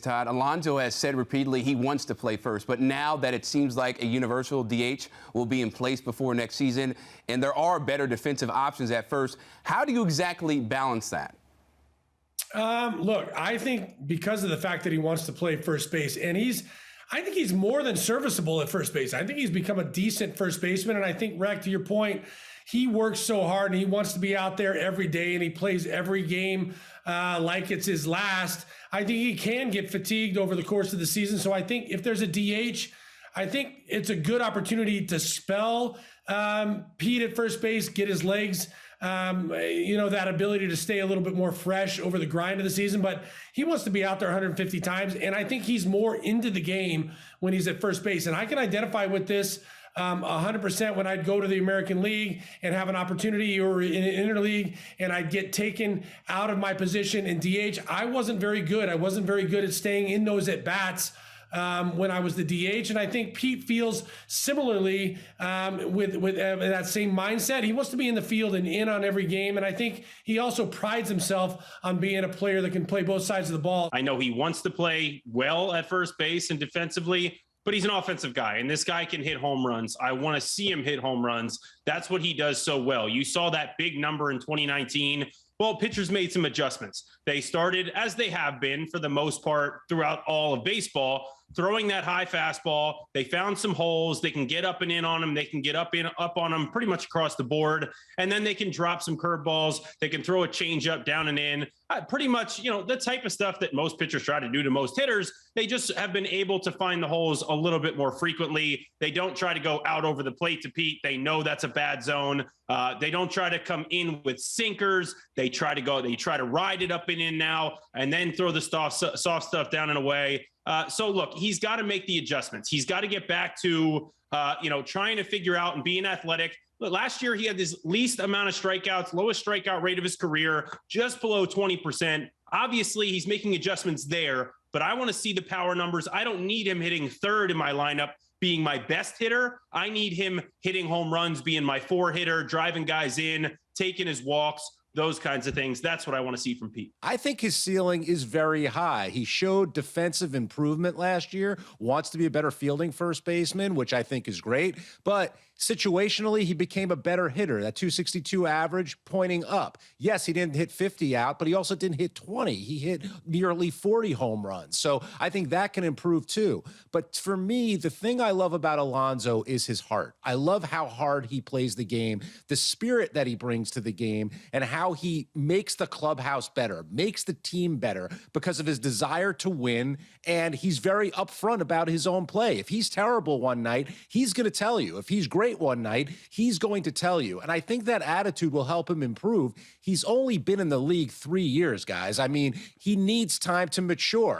Todd, Alonso has said repeatedly he wants to play first, but now that it seems like a universal DH will be in place before next season, and there are better defensive options at first, how do you exactly balance that? Look, I think because of the fact that he wants to play first base, and I think he's more than serviceable at first base. I think he's become a decent first baseman, and I think, Reck, to your point, he works so hard and he wants to be out there every day and he plays every game like it's his last. I think he can get fatigued over the course of the season. So I think if there's a DH, I think it's a good opportunity to spell Pete at first base, get his legs, that ability to stay a little bit more fresh over the grind of the season. But he wants to be out there 150 times. And I think he's more into the game when he's at first base. And I can identify with this 100% when I'd go to the American League and have an opportunity or in an interleague and I'd get taken out of my position in DH. I wasn't very good. I wasn't very good at staying in those at bats when I was the DH. And I think Pete feels similarly with that same mindset. He wants to be in the field and in on every game. And I think he also prides himself on being a player that can play both sides of the ball. I know he wants to play well at first base and defensively, but he's an offensive guy, and this guy can hit home runs. I want to see him hit home runs. That's what he does so well. You saw that big number in 2019. Well, pitchers made some adjustments. They started, as they have been for the most part throughout all of baseball, throwing that high fastball. They found some holes. They can get up and in on them. They can get up on them pretty much across the board. And then they can drop some curveballs. They can throw a changeup down and in. Pretty much, the type of stuff that most pitchers try to do to most hitters. They just have been able to find the holes a little bit more frequently. They don't try to go out over the plate to Pete. They know that's a bad zone. They don't try to come in with sinkers. They try to ride it up and in now and then throw the soft stuff down and away. So look, he's got to make the adjustments. He's got to get back to, trying to figure out and being athletic. Look, last year he had his least amount of strikeouts, lowest strikeout rate of his career, just below 20%. Obviously, he's making adjustments there, but I want to see the power numbers. I don't need him hitting third in my lineup, being my best hitter. I need him hitting home runs, being my 4 hitter, driving guys in, taking his walks. Those kinds of things. That's what I want to see from Pete. I think his ceiling is very high. He showed defensive improvement last year, wants to be a better fielding first baseman, which I think is great. But situationally, he became a better hitter. That 262 average pointing up. Yes, he didn't hit 50 out, but he also didn't hit 20. He hit nearly 40 home runs. So I think that can improve too. But for me, the thing I love about Alonso is his heart. I love how hard he plays the game, the spirit that he brings to the game, and how he makes the clubhouse better, makes the team better because of his desire to win. And he's very upfront about his own play. If he's terrible one night, he's going to tell you. If he's great one night, he's going to tell you. And I think that attitude will help him improve. He's only been in the league 3 years, guys. I mean, he needs time to mature.